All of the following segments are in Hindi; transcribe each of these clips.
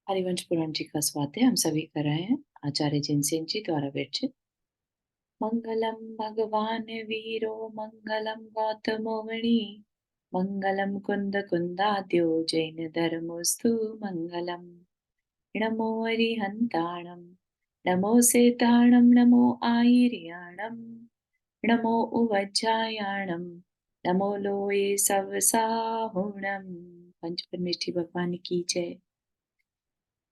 हरिवंश पुराण जी का स्वाध्याय हम सभी कर रहे हैं। आचार्य जिनसेन जी द्वारा विरचित। मंगलम भगवान वीरो मंगलम गौतमो मणि मंगलम कुंद कुंदाद्यो जैन धर्मोस्तु मंगलम। नमो हरिहंताणम नमो सेताणम नमो आयर्याणम नमो उवज्जायाणम नमो लोये सवसाहुणम। पंच परमेष्ठी भगवान की जय।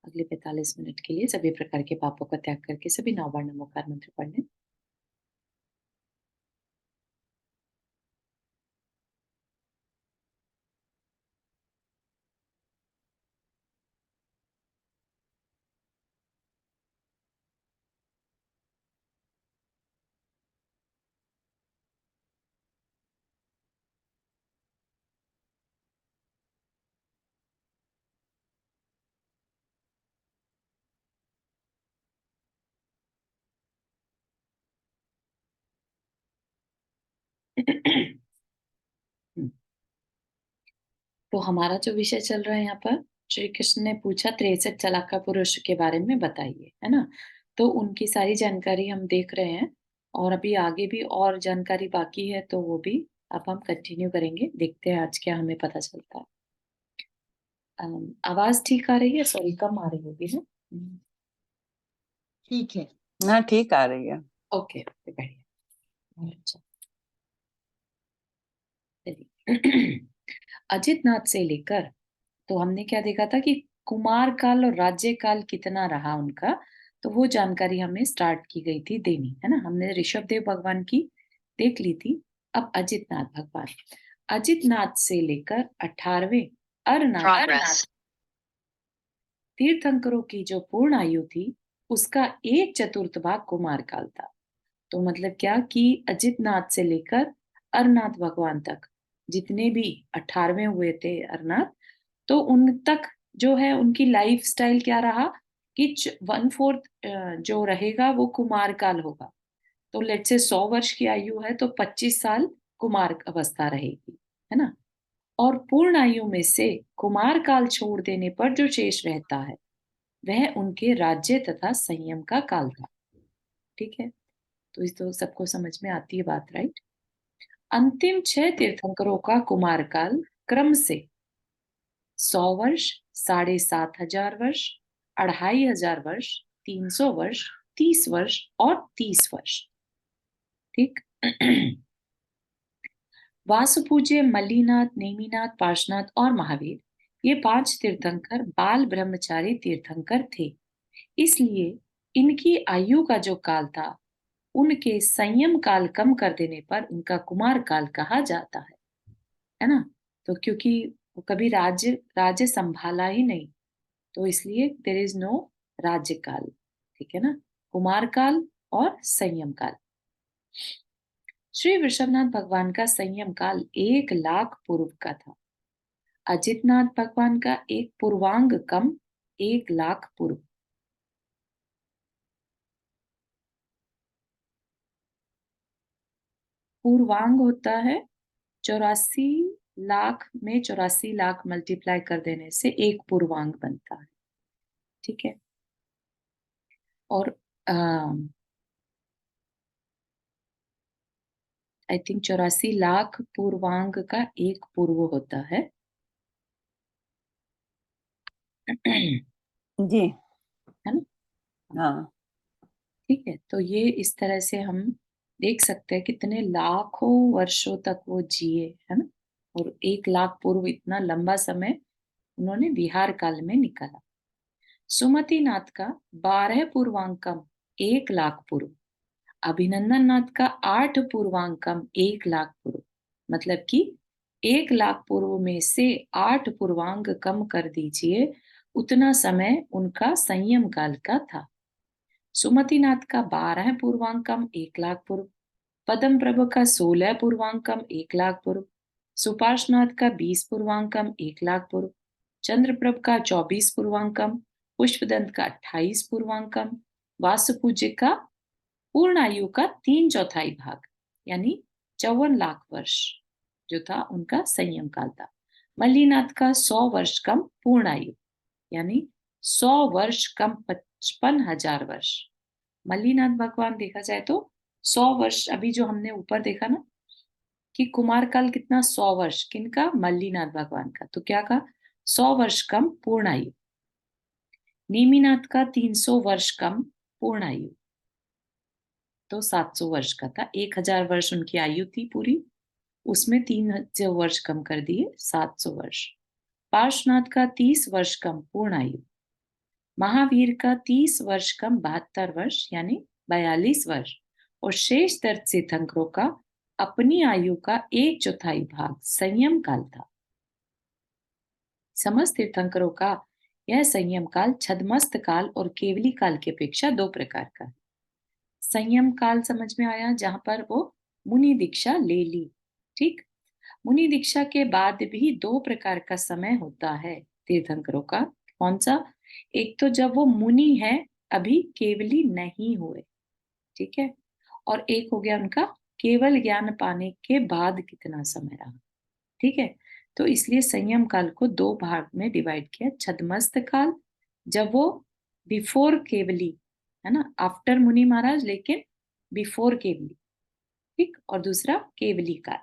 अगले 45 मिनट के लिए सभी प्रकार के पापों का त्याग करके सभी 9 बार नमोकार मंत्र पढ़ लें। तो हमारा जो विषय चल रहा है यहाँ पर, श्री कृष्ण ने पूछा 63 चालाका पुरुष के बारे में बताइए, है ना। तो उनकी सारी जानकारी हम देख रहे हैं और अभी आगे भी और जानकारी बाकी है, तो वो भी अब हम कंटिन्यू करेंगे। देखते हैं आज क्या हमें पता चलता है। आवाज ठीक आ रही है? सॉरी, कम आ रही होगी ना? ठीक है ना, ठीक आ रही है। ओके ओके, बढ़िया। अच्छा, चलिए। अजित नाथ से लेकर, तो हमने क्या देखा था कि कुमार काल और राज्य काल कितना रहा उनका, तो वो जानकारी हमें स्टार्ट की गई थी देनी, है ना। हमने ऋषभ देव भगवान की देख ली थी। अब अजित नाथ भगवान, अजित नाथ से लेकर 18वें अरनाथ तीर्थंकरों की जो पूर्ण आयु थी, उसका 1/4 भाग कुमार काल था। तो मतलब क्या कि अजित नाथ से लेकर अरनाथ भगवान तक जितने भी 18वें हुए थे अरनाथ, तो उन तक जो है उनकी लाइफ स्टाइल क्या रहा कि 1/4 जो रहेगा वो कुमार काल होगा। तो लेट से 100 वर्ष की आयु है तो 25 साल कुमार अवस्था रहेगी, है ना। और पूर्ण आयु में से कुमार काल छोड़ देने पर जो शेष रहता है वह उनके राज्य तथा संयम का काल था। ठीक है, तो इस तो सबको समझ में आती है बात, राइट। अंतिम 6 तीर्थंकरों का कुमार काल क्रम से 100 वर्ष, 7,500 वर्ष, 2,500 वर्ष, 300 वर्ष, 30 वर्ष और 30 वर्ष। ठीक। वासुपूज्य, मल्लीनाथ, नेमिनाथ, पार्शनाथ और महावीर, ये 5 तीर्थंकर बाल ब्रह्मचारी तीर्थंकर थे। इसलिए इनकी आयु का जो काल था, उनके संयम काल कम कर देने पर उनका कुमार काल कहा जाता है ना। तो क्योंकि वो कभी राज्य राज्य संभाला ही नहीं, तो इसलिए देर इज नो राज्य काल। ठीक है ना, कुमार काल और संयम काल। श्री वृषभनाथ भगवान का संयम काल 1,00,000 पूर्व का था। अजितनाथ भगवान का एक पूर्वांग कम 1,00,000 पूर्व। पूर्वांग होता है 84,00,000 में 84,00,000 मल्टीप्लाई कर देने से एक पूर्वांग बनता है। ठीक है, और आई थिंक 84,00,000 पूर्वांग का एक पूर्व होता है। जी, है ना। हाँ। ठीक है, तो ये इस तरह से हम देख सकते हैं कितने लाखों वर्षों तक वो जिए, है ना। और 1,00,000 पूर्व इतना लंबा समय उन्होंने विहार काल में निकाला। सुमति नाथ का 12 पूर्वांकम 1,00,000 पूर्व। अभिनंदन नाथ का 8 पूर्वांकम 1,00,000 पूर्व। मतलब कि 1,00,000 पूर्व में से 8 पूर्वांग कम कर दीजिए, उतना समय उनका संयम काल का था। सुमतिनाथ का 12 पूर्वांकम 1,00,000 पूर्व। पद्म प्रभु का 16 पूर्वांकम 1,00,000 पूर्व। सुपार्शनाथ का 20 पूर्वांकम 1,00,000 पूर्व। चंद्रप्रभ का 24 पूर्वांकम। पुष्पदंत का 28 पूर्वांकम। वासुपूज्य का पूर्ण आयु का 3/4 भाग, यानी 54,00,000 वर्ष जो था उनका संयम काल था। मल्लीनाथ का 100 वर्ष कम पूर्ण आयु, यानी 100 वर्ष कम 55,000 वर्ष। मल्लीनाथ भगवान देखा जाए तो 100 वर्ष, अभी जो हमने ऊपर देखा ना कि कुमार काल कितना, 100 वर्ष, किनका? मल्लीनाथ भगवान का। तो क्या कहा? 100 वर्ष कम पूर्ण आयु। नेमिनाथ का 300 वर्ष कम पूर्ण आयु, तो 700 वर्ष का था। 1000 वर्ष उनकी आयु थी पूरी, उसमें 300 वर्ष कम कर दिए, 700 वर्ष। पार्श्वनाथ का 30 वर्ष कम पूर्ण आयु। महावीर का 30 वर्ष कम 72 वर्ष यानी 42 वर्ष। और शेष तीर्थंकरों का अपनी आयु का 1/4 भाग संयम काल था। समस्त तीर्थंकरों का यह संयम काल छद्मस्त काल और केवली काल की अपेक्षा 2 प्रकार का है। संयम काल समझ में आया, जहां पर वो मुनि दीक्षा ले ली। ठीक, मुनि दीक्षा के बाद भी 2 प्रकार का समय होता है तीर्थंकरों का। कौन सा? एक तो जब वो मुनि है, अभी केवली नहीं हुए, ठीक है, और एक हो गया उनका केवल ज्ञान पाने के बाद कितना समय रहा। ठीक है, तो इसलिए संयम काल को 2 भाग में डिवाइड किया। छद्मस्त काल, जब वो बिफोर केवली है ना, आफ्टर मुनि महाराज लेकिन बिफोर केवली। ठीक, और दूसरा केवली काल।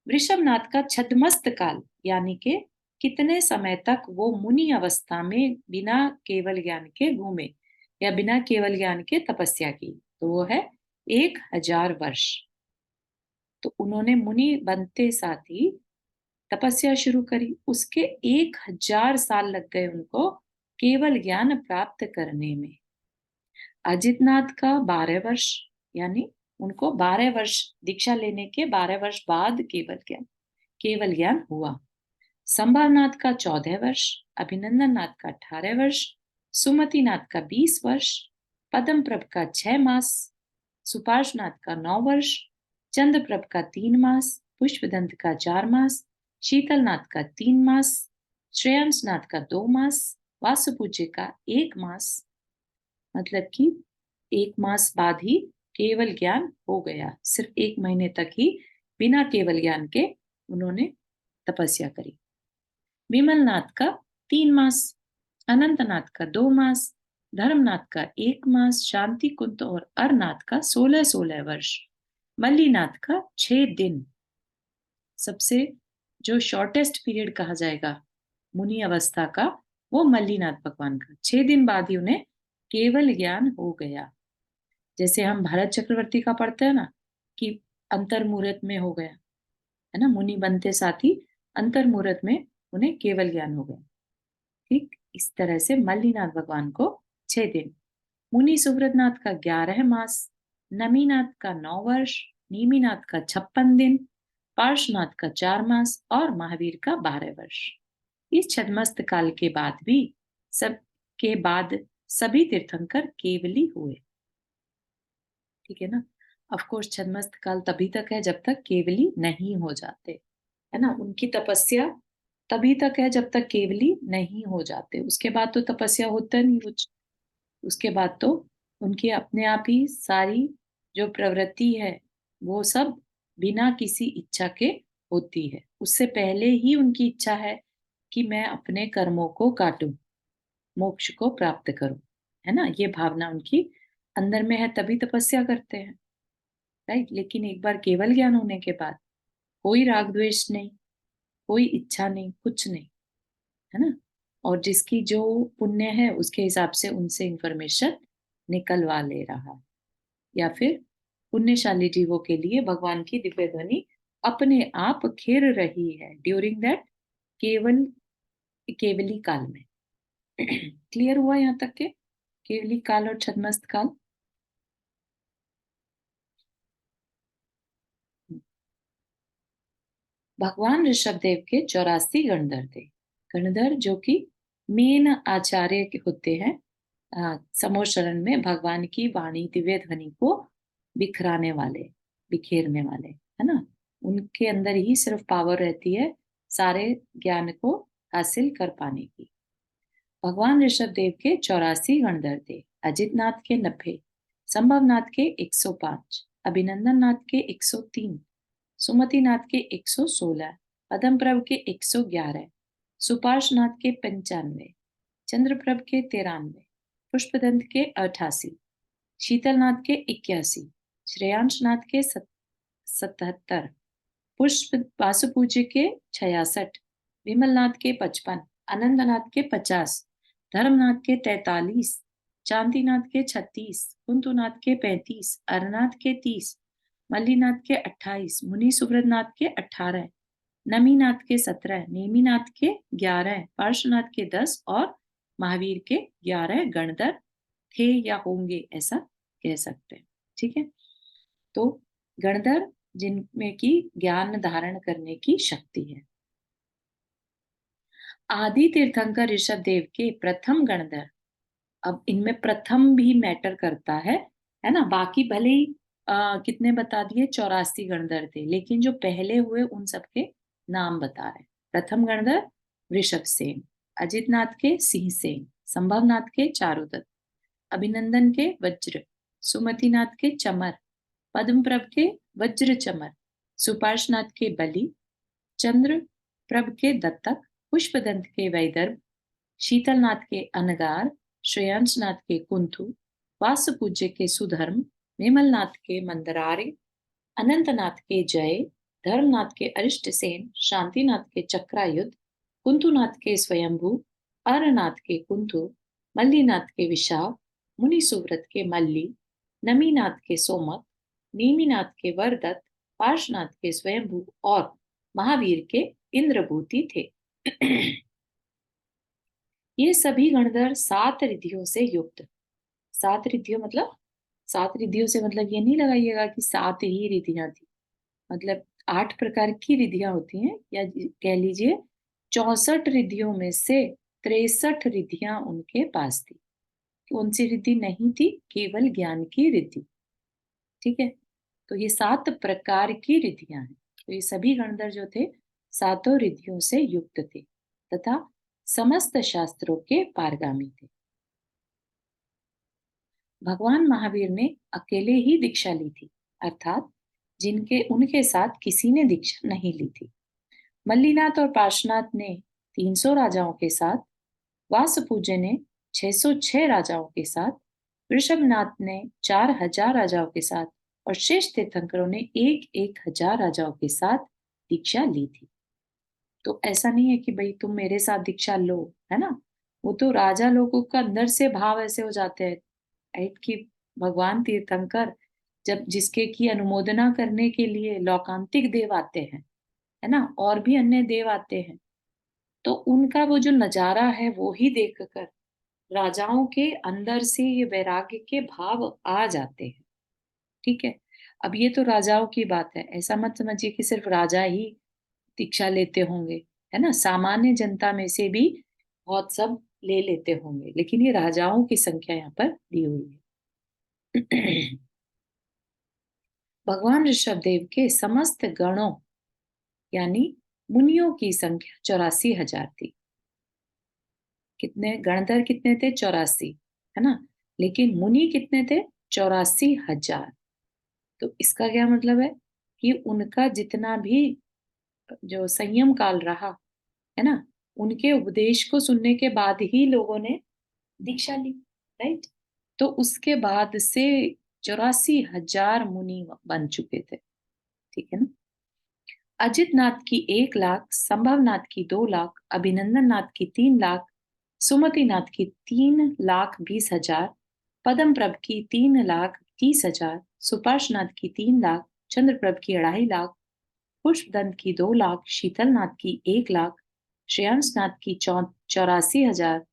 वृषभनाथ का छद्मस्त काल यानी कि कितने समय तक वो मुनि अवस्था में बिना केवल ज्ञान के घूमे या बिना केवल ज्ञान के तपस्या की, तो वो है 1000 वर्ष। तो उन्होंने मुनि बनते साथ ही तपस्या शुरू करी, उसके 1000 साल लग गए उनको केवल ज्ञान प्राप्त करने में। अजितनाथ का 12 वर्ष, यानी उनको 12 वर्ष दीक्षा लेने के 12 वर्ष बाद केवल ज्ञान हुआ। संभावनाथ का 14 वर्ष, अभिनंदन नाथ का 18 वर्ष, सुमति नाथ का 20 वर्ष, पद्म प्रभ का 6 मास, सुपार्श्वनाथ का 9 वर्ष, चंद्रप्रभ का 3 मास, पुष्पदंत का 4 मास, शीतलनाथ का 3 मास, श्रेयांसनाथ का 2 मास, वासुपूज्य का 1 मास। मतलब कि 1 मास बाद ही केवल ज्ञान हो गया। सिर्फ 1 महीने तक ही बिना केवल ज्ञान के उन्होंने तपस्या करी। विमलनाथ का 3 मास, अनंतनाथ का 2 मास, धर्मनाथ का 1 मास, शांति कुंत और अरनाथ का 16 वर्ष, मल्लीनाथ का 6 दिन। सबसे जो शॉर्टेस्ट पीरियड कहा जाएगा मुनि अवस्था का, वो मल्लीनाथ भगवान का 6 दिन बाद ही उन्हें केवल ज्ञान हो गया। जैसे हम भरत चक्रवर्ती का पढ़ते हैं ना कि अंतर मुहूर्त में हो गया, है ना, मुनि बनते साथ ही अंतर मुहूर्त में उन्हें केवल ज्ञान हो गया। ठीक, इस तरह से मल्लीनाथ भगवान को 6 दिन, मुनि सुव्रतनाथ का 11 मास, नमीनाथ का 9 वर्ष, नीमीनाथ का 56 दिन, पार्श्वनाथ का 4 मास और महावीर का 12 वर्ष। इस छद्मस्त काल के बाद भी सभी तीर्थंकर केवली हुए। ठीक है ना। ऑफ कोर्स छद्मस्त काल तभी तक है जब तक केवली नहीं हो जाते, है ना। उनकी तपस्या तभी तक है जब तक केवली नहीं हो जाते, उसके बाद तो तपस्या होता नहीं कुछ। उसके बाद तो उनकी अपने आप ही सारी जो प्रवृत्ति है वो सब बिना किसी इच्छा के होती है। उससे पहले ही उनकी इच्छा है कि मैं अपने कर्मों को काटूं, मोक्ष को प्राप्त करूं, है ना। ये भावना उनकी अंदर में है, तभी तपस्या करते हैं, राइट। लेकिन एक बार केवल ज्ञान होने के बाद कोई राग द्वेष नहीं, कोई इच्छा नहीं, कुछ नहीं, है ना। और जिसकी जो पुण्य है उसके हिसाब से उनसे इंफॉर्मेशन निकलवा ले रहा है, या फिर पुण्यशाली जीवों के लिए भगवान की दिव्य ध्वनि अपने आप खेर रही है ड्यूरिंग दैट केवली काल में। क्लियर हुआ यहाँ तक के केवली काल और छद्मस्त काल? भगवान ऋषभदेव के 84 गणधर थे। गणधर जो कि मेन आचार्य होते हैं समोशरण में भगवान की वाणी दिव्य ध्वनि को बिखराने वाले, बिखेरने वाले, है ना। उनके अंदर ही सिर्फ पावर रहती है सारे ज्ञान को हासिल कर पाने की। भगवान ऋषभदेव के 84 गणधर थे। अजितनाथ के 90, संभवनाथ के 105, अभिनंदन नाथ के 103, सुमतिनाथ के 116, पद्मप्रभ के 111, सुपार्श्वनाथ के 95, चंद्रप्रभ के 93, पुष्पदंत के 88, शीतलनाथ के 81, श्रेयांशनाथ के 77, पुष्प वासुपूज्य के 66, विमलनाथ के 55, अनंतनाथ के 50, धर्मनाथ के 43, चांदीनाथ के 36, कुंतुनाथ के 35, अरनाथ के 30, मल्लीनाथ के 28, मुनि सुब्रतनाथ के 18, नमीनाथ के 17, नेमीनाथ के 11, पार्श्वनाथ के 10 और महावीर के 11 गणधर थे या होंगे, ऐसा कह सकते हैं। ठीक है, तो गणधर जिनमें की ज्ञान धारण करने की शक्ति है। आदि तीर्थंकर ऋषभ देव के प्रथम गणधर, अब इनमें प्रथम भी मैटर करता है ना। बाकी भले ही कितने बता दिए, 84 गणधर थे, लेकिन जो पहले हुए उन सबके नाम बता रहे। प्रथम गणधर ऋषभ सेन, अजितनाथ के सिंह सेन, संभवनाथ के चारुदत्त, अभिनंदन के वज्र, सुमतिनाथ के चमर, पद्मप्रभ के वज्र चमर, सुपार्शनाथ के बलि, चंद्र प्रभ के दत्तक, पुष्पदंत के वैदर्भ, शीतलनाथ के अनगार, श्रेयांशनाथ के कुंथु, वासुपूज्य के सुधर्म, विमलनाथ के मंदरारे, अनंतनाथ के जय, धर्मनाथ के अरिष्टसेन, शांतिनाथ के चक्रायुध, कुंतुनाथ के स्वयंभू, अरनाथ के कुंथु, मल्लीनाथ के विशाख, मुनि सुव्रत के मल्ली, नमीनाथ के सोमक, नेमिनाथ के वरदत्त, पार्श्वनाथ के स्वयंभू और महावीर के इंद्रभूति थे। ये सभी गणधर 7 रिधियों से युक्त। 7 रिधियों मतलब 7 रिधियों से मतलब ये नहीं लगाइएगा कि 7 ही रिधियां थी, मतलब 8 प्रकार की रिधियां होती हैं, या कह लीजिए 64 रिधियों में से 63 रिधियां उनके पास थी। कौन सी रिधि नहीं थी? केवल ज्ञान की रिधि। ठीक है, तो ये 7 प्रकार की रिधियां हैं। तो ये सभी गणधर जो थे 7 रिधियों से युक्त थे तथा समस्त शास्त्रों के पारगामी थे। भगवान महावीर ने अकेले ही दीक्षा ली थी, अर्थात जिनके उनके साथ किसी ने दीक्षा नहीं ली थी। मल्लीनाथ और पार्श्वनाथ ने 300 राजाओं के साथ, वासुपूज्य ने 606 राजाओं के साथ, ऋषभनाथ ने 4000 राजाओं के साथ और शेष तीर्थंकरों ने 1000 राजाओं के साथ दीक्षा ली थी। तो ऐसा नहीं है कि भाई तुम मेरे साथ दीक्षा लो, है ना। वो तो राजा लोगों का अंदर से भाव ऐसे हो जाते हैं, राइट, कि भगवान तीर्थंकर जब जिसके की अनुमोदना करने के लिए लौकांतिक देव आते हैं, है ना, और भी अन्य देव आते हैं, तो उनका वो जो नजारा है वो ही देखकर राजाओं के अंदर से ये वैराग्य के भाव आ जाते हैं। ठीक है, अब ये तो राजाओं की बात है, ऐसा मत समझिए कि सिर्फ राजा ही दीक्षा लेते होंगे, है ना। सामान्य जनता में से भी बहुत सब ले लेते होंगे, लेकिन ये राजाओं की संख्या यहाँ पर दी हुई है। भगवान ऋषभ देव के समस्त गणों यानी मुनियों की संख्या 84,000 थी। कितने गणधर कितने थे? 84, है ना। लेकिन मुनि कितने थे? 84,000। तो इसका क्या मतलब है कि उनका जितना भी जो संयम काल रहा, है ना, उनके उपदेश को सुनने के बाद ही लोगों ने दीक्षा ली, राइट। तो उसके बाद से 84,000 मुनि बन चुके थे। ठीक है ना। अजित नाथ की 1 लाख, संभवनाथ की 2 लाख, अभिनंदन नाथ की 3 लाख, सुमति नाथ की 3,20,000, पद्मप्रभ की 3,30,000, सुपार्शनाथ की 3 लाख, चंद्रप्रभ की 2.5 लाख, पुष्पदंत की 2 लाख, शीतलनाथ की 1 लाख, श्रेयांसनाथ की 84,000,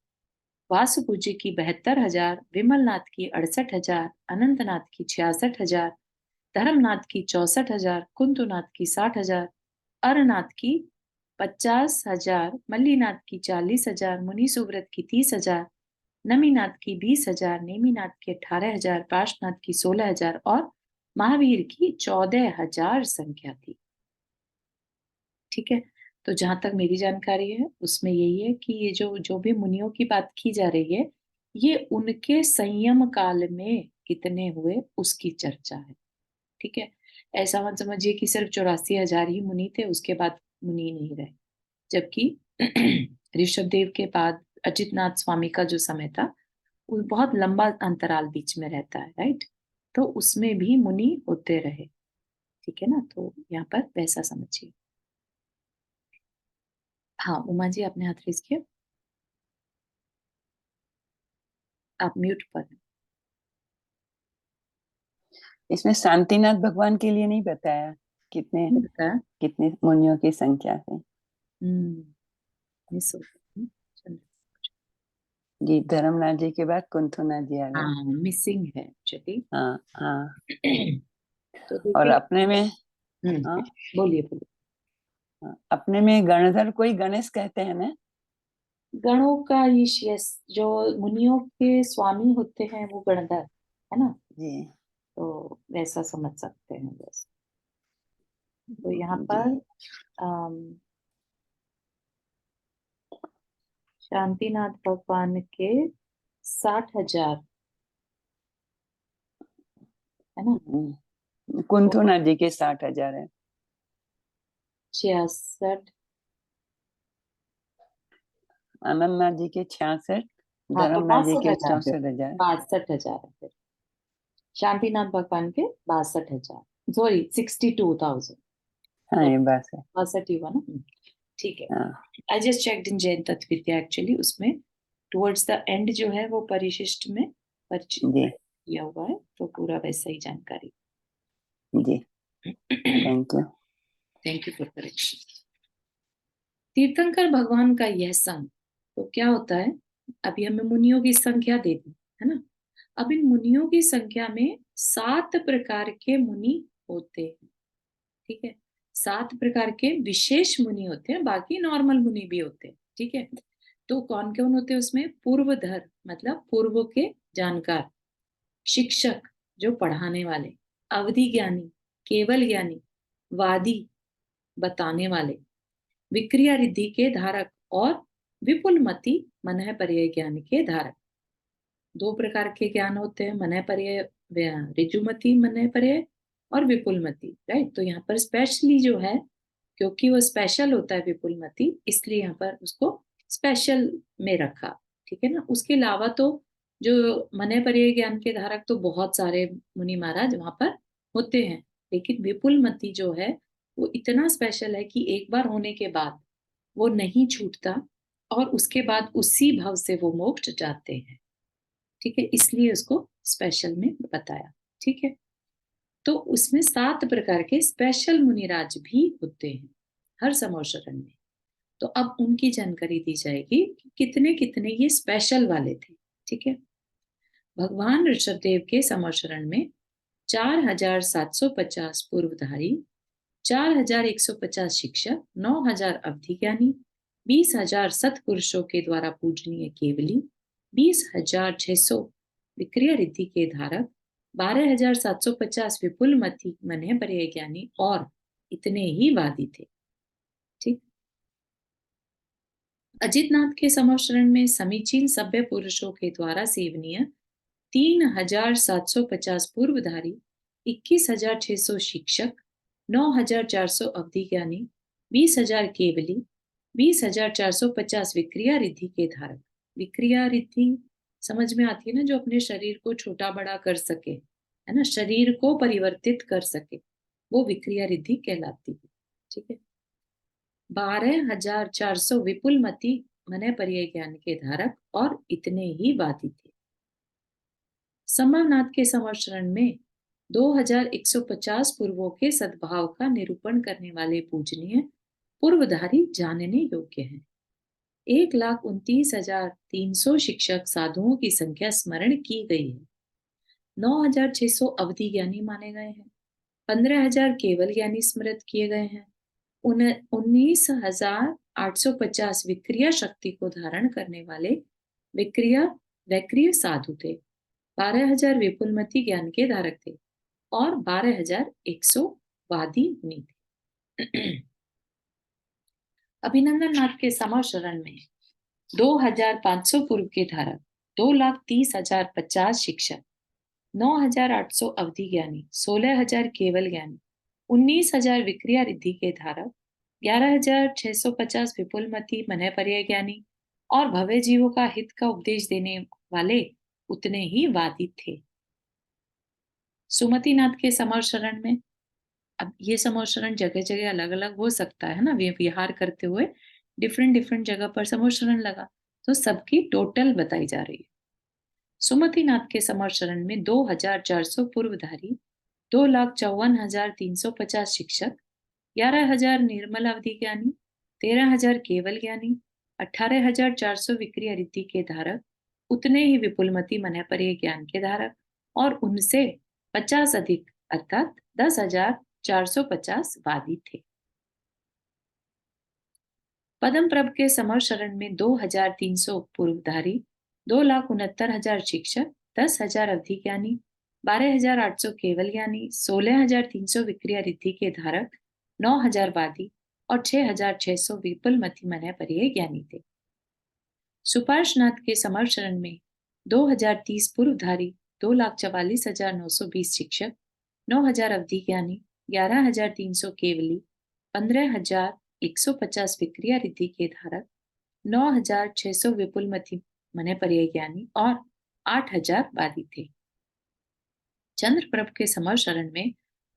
वासुपूज्य की 72,000, विमलनाथ की 68,000, अनंतनाथ की 66,000, धर्मनाथ की 64,000, कुंतुनाथ की 60,000, अरनाथ की 50,000, मल्लीनाथ की 40,000, मुनि सुव्रत की 30,000, नमीनाथ की 20,000, नेमिनाथ की 18,000, पार्श्वनाथ की 16,000 और महावीर की 14,000 संख्या थी। ठीक है, तो जहां तक मेरी जानकारी है उसमें यही है कि ये जो जो भी मुनियों की बात की जा रही है, ये उनके संयम काल में कितने हुए उसकी चर्चा है। ठीक है, ऐसा मत समझिए कि सिर्फ 84,000 ही मुनि थे, उसके बाद मुनि नहीं रहे। जबकि ऋषभ देव के बाद अजितनाथ स्वामी का जो समय था वो बहुत लंबा अंतराल बीच में रहता है, राइट। तो उसमें भी मुनि होते रहे, ठीक है ना। तो यहाँ पर वैसा समझिए। हाँ उमा जी, आपने हाथ रेज किया, आप म्यूट पर हैं। इसमें शांतिनाथ भगवान के लिए नहीं बताया कितने नहीं बताया। कितने मुनियों की संख्या है। मिस हो गया। चलो। जी, धर्मनाथ जी के बाद कुंथुनाथ जी आ गए। हाँ मिसिंग है एक्चुअली। हाँ हाँ। तो और देखिए। अपने में, हाँ बोलिए बोलिए। हाँ, अपने में गणधर कोई गणेश कहते हैं ना। गणों का ईश, यस, जो मुनियों के स्वामी होते हैं वो गणधर है ना। जी तो वैसा समझ सकते हैं बस। तो यहाँ जी। पर अम, शांतिनाथ भगवान के 60,000 है ना। तो कुंथुनाथ जी के 60,000 है। 66। आनंदनाथ जी के 66, हाँ तो धर्मनाथ जी बासठ के हजार 64,000। 62,000 है फिर। शांतिनाथ भगवान के 62,000, सॉरी 62,000। हाँ तो ये बात है। 62 ही हुआ ना। ठीक है। हाँ I just checked in Jain तत्व विद्या, एक्चुअली उसमें टुवर्ड्स द एंड जो है वो परिशिष्ट में परिचित जी किया हुआ है, तो पूरा वैसा ही जानकारी। जी। Thank you. Thank you for correction. तीर्थंकर भगवान का यह संघ, तो क्या होता है, अभी हमें मुनियों की संख्या दे दी है ना। अब इन मुनियों की संख्या में 7 प्रकार के मुनि होते हैं, ठीक है। 7 प्रकार के विशेष मुनि होते हैं, बाकी नॉर्मल मुनि भी होते हैं, ठीक है। तो कौन कौन होते हैं उसमें, पूर्वधर मतलब पूर्व के जानकार, शिक्षक जो पढ़ाने वाले, अवधि ज्ञानी केवल ज्ञानी, वादी बताने वाले, विक्रिया रिद्धि के धारक, और विपुलमति मनः पर्यय ज्ञान के धारक। 2 प्रकार के ज्ञान होते हैं, मनः पर्यय, ऋजुमति मनः पर्यय और विपुलमति, राइट। तो यहाँ पर स्पेशली जो है, क्योंकि वो स्पेशल होता है विपुलमति, इसलिए यहाँ पर उसको स्पेशल में रखा, ठीक है ना। उसके अलावा तो जो मनः पर्यय ज्ञान के धारक तो बहुत सारे मुनि महाराज वहां पर होते हैं, लेकिन विपुलमति जो है वो इतना स्पेशल है कि एक बार होने के बाद वो नहीं छूटता, और उसके बाद उसी भाव से वो मोक्ष जाते हैं, ठीक है। इसलिए उसको स्पेशल में बताया, ठीक है। तो उसमें 7 प्रकार के स्पेशल मुनिराज भी होते हैं हर समोशरण में। तो अब उनकी जानकारी दी जाएगी कि कितने कितने ये स्पेशल वाले थे, ठीक है। भगवान ऋषभदेव के समोशरण में 4,750 पूर्वधारी, 4,150 शिक्षक, 9,000 अवधि ज्ञानी, 20,000 सत्पुरुषों के द्वारा पूजनीय केवली, 20,600 विक्रिया रिद्धि के धारक, 12,750 विपुल मति मनः पर्यय ज्ञानी, और इतने ही वादी थे, ठीक। अजितनाथ के समशरण में समीचीन सभ्य पुरुषों के द्वारा सेवनीय 3,750 पूर्वधारी, 21,600 शिक्षक, 9,400 अवधि ज्ञानी, 20,000 केवली, 20,450 विक्रिया रिद्धि के धारक। विक्रिया रिद्धि समझ में आती है ना, जो अपने शरीर को छोटा बड़ा कर सके, है ना, शरीर को परिवर्तित कर सके, वो विक्रिया रिद्धि कहलाती है, ठीक है। 12,400 विपुल मति मनः पर्यय ज्ञान के धारक, और इतने ही वादी थे। संभवनाथ के संवत्सरण में 2,150 पूर्वों के सद्भाव का निरूपण करने वाले पूजनीय पूर्वधारी जानने योग्य हैं। 1,29,300 शिक्षक साधुओं की संख्या स्मरण की गई है। 9,600 अवधि ज्ञानी माने गए हैं। 15,000 केवल ज्ञानी स्मृत किए गए हैं। 19,850 विक्रिया शक्ति को धारण करने वाले विक्रिया वैक्रिय साधु थे। 12,000 विपुलमति ज्ञान के धारक थे, और 12,100 वादी मुनि थे। अभिनंदन नाथ के समाशरण में 2,500 पूर्व के धारक, 2,30,050 शिक्षक, 9,800 अवधि ज्ञानी, 16,000 केवल ज्ञानी, 19,000 विक्रिया रिद्धि के धारक, 11,650 विपुलमति मनः पर्यय ज्ञानी, और भव्य जीवों का हित का उपदेश देने वाले उतने ही वादी थे। सुमतिनाथ के समर शरण में, अब ये समर शरण जगह जगह अलग अलग हो सकता है ना, विहार करते हुए डिफरेंट डिफरेंट जगह पर समर शरण लगा, तो सबकी टोटल बताई जा रही है। सुमतिनाथ के समर शरण में 2,400 पूर्वधारी, 2,54,350 शिक्षक, 11,000 निर्मल अवधि ज्ञानी, 13,000 केवल ज्ञानी, 18,400 विक्रिय रिद्धि के धारक, उतने ही विपुलमति मनःपर्य ज्ञान के धारक, और उनसे 50 अधिक अर्थात 10,450 वादी थे। पदम प्रभ के समर शरण में 2,300 पूर्वधारी, 2,69,000 शिक्षक, 10,000 अवधि ज्ञानी, 12,800 केवल ज्ञानी, 16,300 विक्रिया रिद्धि के धारक, 9,000 वादी और 6,600 विपुल मति मन परिय ज्ञानी थे। सुपार्श्वनाथ के समर शरण में 2,030 पूर्वधारी, 2,44,920 शिक्षक, 9,000 अवधि ज्ञानी, 11,300 केवली, 15,150 विक्रिया रिद्धि के धारक, 9,600 विपुल मति मन परिय ज्ञानी और 8,000 वादी थे। चंद्रप्रभ के समर शरण में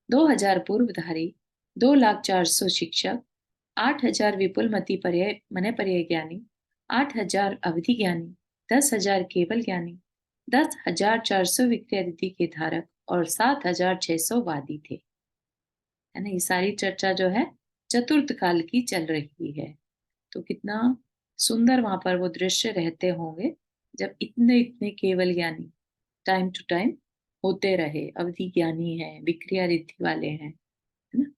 2,000 पूर्वधारी, 2,04,000 शिक्षक, 8,000 विपुल मति पर्याय मन पर्याय ज्ञानी, 8,000 अवधि ज्ञानी, 10,000 केवल ज्ञानी, 10,400 विक्रिया रिद्धि के धारक और 7,600 वादी थे। है ना, ये सारी चर्चा जो है चतुर्थ काल की चल रही है। तो कितना सुंदर वहां पर वो दृश्य रहते होंगे जब इतने इतने केवल ज्ञानी टाइम टू टाइम होते रहे, अवधि ज्ञानी है, विक्रिया रिद्धि वाले हैं, है ना।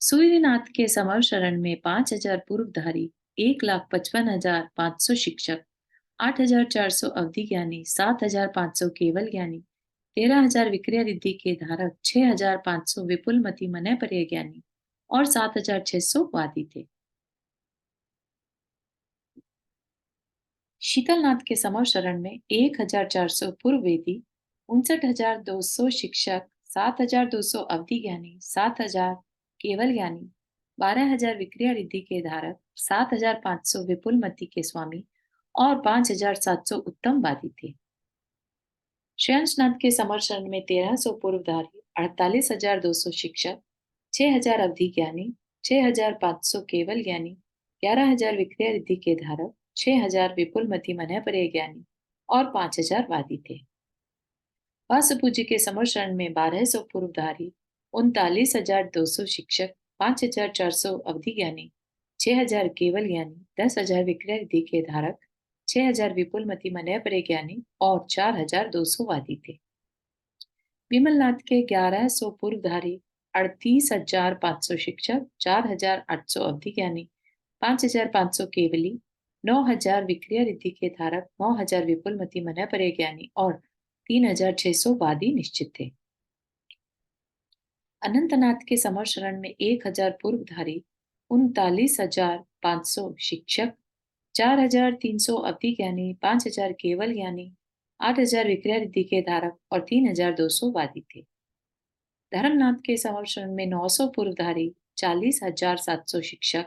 सूर्यनाथ के समर शरण में 5,000 पूर्वधारी, 1,55,500 शिक्षक, 8,400 अवधि ज्ञानी, 7,500 केवल ज्ञानी, 13,000 विक्रिया रिद्धि के धारक, 6,500 विपुल मति मन पर्य ज्ञानी और 7,600 वादी थे। शीतलनाथ के समर शरण में 1,400 पूर्व वेदी, 59,200 शिक्षक, 7,200 अवधि ज्ञानी, 7,000 केवल ज्ञानी, 12,000 विक्रिया रिद्धि के धारक, 7,500 विपुल मति के स्वामी और 5,700 उत्तम वादी थे। श्रेयांशनाथ के समर शरण में 1,300 पूर्वधारी, 48,200 शिक्षक, 6,000 अवधि ज्ञानी, 6,500 केवल ज्ञानी, 11,000 विक्रिया रिद्धि के धारक, 6,000 विपुल मति मन पर्य ज्ञानी और 5,000 वादी थे। वासुपू जी के समर शरण में 1,200 पूर्वधारी, 39,200 शिक्षक, 5,400 अवधि ज्ञानी, 6,000 केवल ज्ञानी, 10,000 विक्रिया रिद्धि के धारक, 6,000 विपुल मति मन पर्य ज्ञानी और 4,200 वादी थे। विमलनाथ के 1,100 पूर्वधारी, 38,500 शिक्षक, 4,800 अवधि ज्ञानी, 5,500 केवली, 9,000 विक्रिया रिद्धि के धारक, 9,000 विपुल मति मन पर्य ज्ञानी और 3,600 वादी निश्चित थे। अनंतनाथ के समर शरण में 1,000 पूर्वधारी, 39,500 शिक्षक, 4,300 अवधि ज्ञानी, 5,000 केवल ज्ञानी, 8,000 विक्रिया रिद्धि के धारक और 3,200 वादी थे। धर्मनाथ के समर शरण में 900 पूर्वधारी, 40,700 शिक्षक,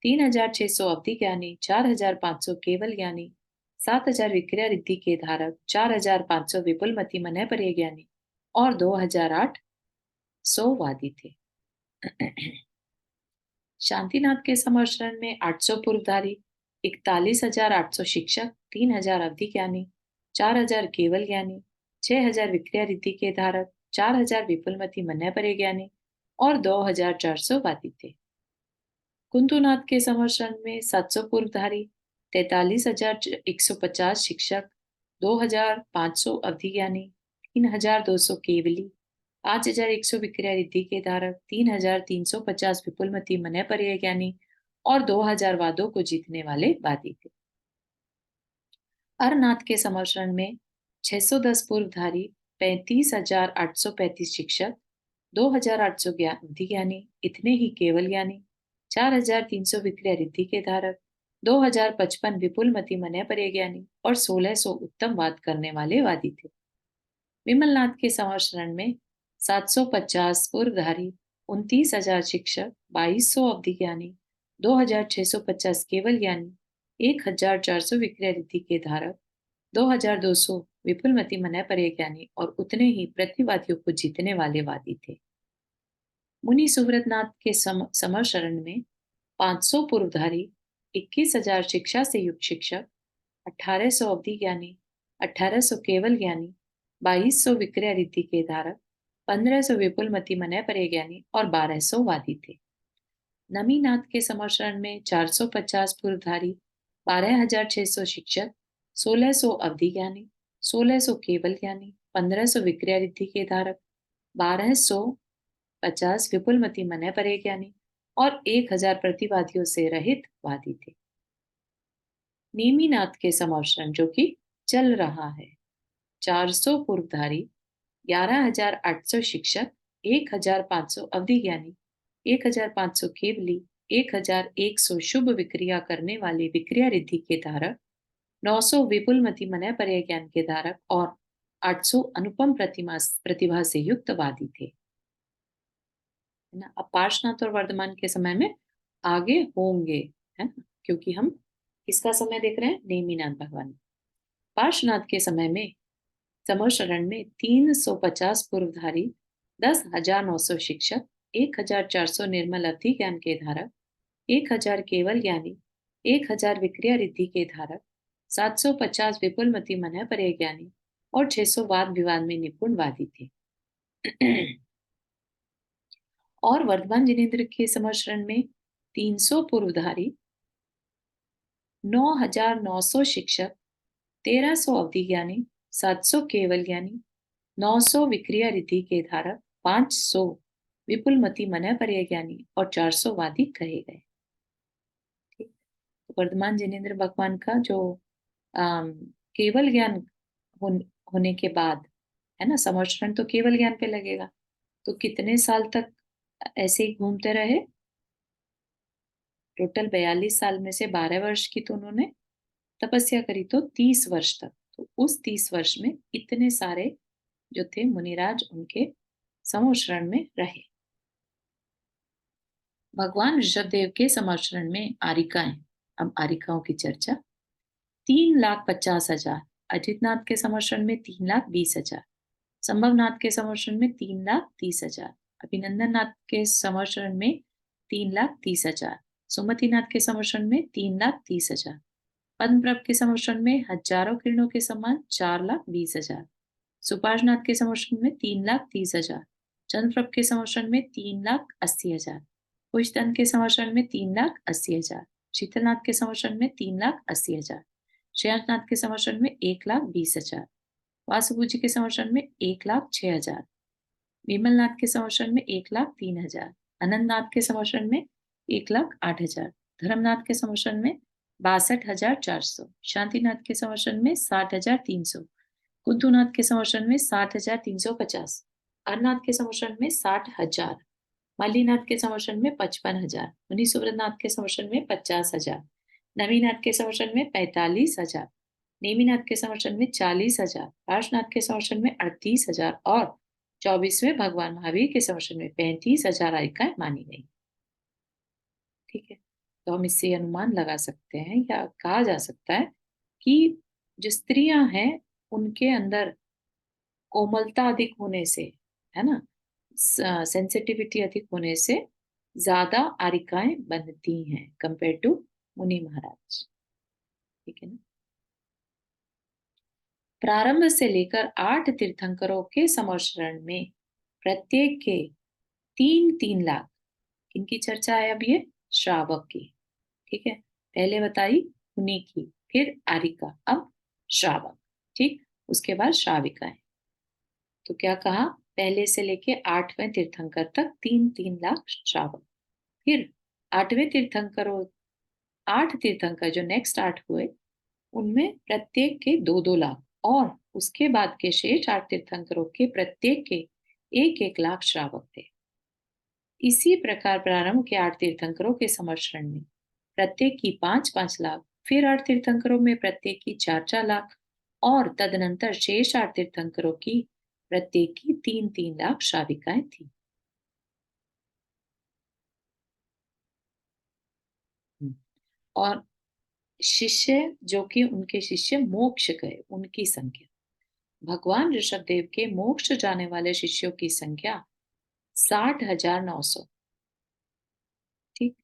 3,600 अवधि ज्ञानी, 4,500 केवल ज्ञानी, 7,000 विक्रिया रिद्धि के धारक, 4,500 विपुल मति मन पर्य ज्ञानी और 2,800 वादी थे। शांतिनाथ के समर शरण में 800 पूर्वधारी, 41,800 शिक्षक, 3,000 अवधि ज्ञानी, 4,000 केवल ज्ञानी, 6,000 विक्रिया रिद्धि के धारक, 4,000 विपुल मति मन पर्य ज्ञानी और 2,400 वादी थे। कुंतुनाथ के समर शरण में 700 पूर्वधारी, 43,150 शिक्षक, 2,500 अवधि ज्ञानी, 3,200 केवली, 5,100 विक्रिया रिद्धि के धारक, 3,350 विपुल मति मन पर्य ज्ञानी और 2,000 वादों को जीतने वाले वादी थे। अरनाथ के समर शरण में 610 पूर्वधारी, 35,835 शिक्षक, 2,800 अवधि ज्ञानी, इतने ही केवल ज्ञानी, 4,300 विक्रिया रिद्धि के धारक, 2,055 विपुल मति मन पर्य ज्ञानी और 1,600 उत्तम वाद करने वाले वादी थे। विमलनाथ के समर शरण में 750 पूर्वधारी, 29,000 शिक्षक, 2,200 अवधि ज्ञानी, 2,650 केवल ज्ञानी, 1400 विक्रिया रिद्धि के धारक, 2200 विपुलमती मनय परिज्ञानी और उतने ही प्रतिवादियों को जीतने वाले वादी थे। मुनि सुव्रतनाथ के समर शरण में 500 पूर्वधारी, 21,000 शिक्षा से युक्त शिक्षक, 1800 अवधि ज्ञानी, 1800 केवल ज्ञानी, 2200 विक्रिया रिद्धि के धारक, 1500 विपुलमती मनय परिज्ञानी और 1200 वादी थे। नमीनाथ के समरशरण में 450 पूर्वधारी, 12,600 शिक्षक, 1600 अवधि ज्ञानी, 1600 केवल ज्ञानी, 1500 विक्रिया रिद्धि के धारक, 1250 विपुलमती मनय परिज्ञानी और 1000 प्रतिवादियों से रहित वादी थे। नेमिनाथ के समरशरण जो कि चल रहा है, 400 पूर्वधारी, 11,800 शिक्षक, 1,500 अवधि ज्ञानी, 1,500 केवली, 1,100 शुभ विक्रिया करने वाले विक्रिया रिद्धि के धारक, 900 विपुलमती मनय परिज्ञान के धारक और 800 अनुपम प्रतिभा से युक्त वादी थे। है ना। अब पार्श्वनाथ और वर्धमान के समय में आगे होंगे, है ना, क्योंकि हम किसका समय देख रहे हैं, नेमिनाथ भगवान। पार्श्वनाथ के समय में समर शरण में 350 पूर्वधारी, 10,900 शिक्षक, 1,400 निर्मल अवधि ज्ञान के धारक, 1,000 केवल ज्ञानी, 1,000 विक्रिया रिद्धि के धारक, 750 विपुलमती मनय परिज्ञानी और 600 वाद विवाद में निपुण वादी थे। और वर्धमान जिनेन्द्र के समरशरण में 300 पूर्वधारी, 9,900 शिक्षक, 1,300 अवधि ज्ञानी, 700 केवल ज्ञानी, 900 विक्रिया रिद्धि के धारक, 500 विपुलमती मनय परिज्ञानी और 400 वादी कहे गए। ठीक। वर्धमान जिनेन्द्र भगवान का जो केवल ज्ञान होने के बाद, है ना, समर्षण तो केवल ज्ञान पे लगेगा, तो कितने साल तक ऐसे ही घूमते रहे? टोटल 42 साल में से 12 वर्ष की तो उन्होंने तपस्या करी, तो 30 वर्ष तक। तो उस 30 वर्ष में इतने सारे जो थे मुनिराज उनके समोशरण में रहे। भगवान ऋषभदेव के समोशरण में आरिकाएं, अब आरिकाओं की चर्चा। 3,50,000, अजितनाथ के समोशरण में 3,20,000, संभवनाथ के समोशरण में 3,30,000, अभिनंदन नाथ के समोशरण में 3,30,000, सुमतिनाथ के समोशरण में 3,30,000, पद्मप्रभ के समोशरण में हजारों किरणों के समान 4,20,000, सुपार्शनाथ के समोशरण में 3,30,000, चंद्रप्रभ के समोशरण में 3,80,000, कुशदंत के समोशरण में 3,80,000, शीतलनाथ के समोशरण में 3,80,000, श्रेयांशनाथ के समोशरण में 1,20,000, वासुभू जी के समोशरण में 1,06,000, विमलनाथ के समोशरण में 1,03,000, अनंतनाथ के समोशरण में 1,08,000, धर्मनाथ के समोशरण में 62,400, शांतिनाथ के समोशरण में 60,300, कुंतुनाथ के समोशरण में 60,350, अरनाथ के समोशरण में 60,000, मल्लीनाथ के समोशरण में 55,000, मुनि सुव्रतनाथ के समोशरण में 50,000, नवीनाथ के समोशरण में 45,000, नेमिनाथ के समर्थन में 40,000, पार्श्वनाथ के समर्थन में 38,000 और 24वें भगवान महावीर के समर्थन में 35,000 आयिकाएं मानी गई। ठीक है, तो हम इससे अनुमान लगा सकते हैं या कहा जा सकता है कि जो स्त्रियां हैं उनके अंदर कोमलता अधिक होने से, है ना, सेंसिटिविटी अधिक होने से ज्यादा आरिकाएं बनती हैं कंपेयर टू मुनि महाराज। ठीक है ना। प्रारंभ से लेकर 8 तीर्थंकरों के समर्षण में प्रत्येक के 3-3 लाख, इनकी चर्चा है अब ये श्रावक की। ठीक है, पहले बताई मुनि की, फिर आरिका, अब श्रावक। ठीक, उसके बाद श्राविकाएं। तो क्या कहा, पहले से लेके 8वें तीर्थंकर तक 3-3 लाख श्रावक, फिर 8वें तीर्थंकरों 8 तीर्थंकर जो नेक्स्ट 8 हुए उनमें प्रत्येक के 2-2 लाख और उसके बाद के शेष 8 तीर्थंकरों के प्रत्येक के 1-1 लाख श्रावक थे। इसी प्रकार प्रारंभ के 8 तीर्थंकरों के समर्षण में प्रत्येक की 5-5 लाख, फिर 8 तीर्थंकरों में प्रत्येक की 4-4 लाख और तदनंतर शेष 8 तीर्थंकरों की प्रत्येक की 3-3 लाख श्राविकाएं थी। और शिष्य जो कि उनके शिष्य मोक्ष गए उनकी संख्या। भगवान ऋषभ देव के मोक्ष जाने वाले शिष्यों की संख्या 60,900। ठीक।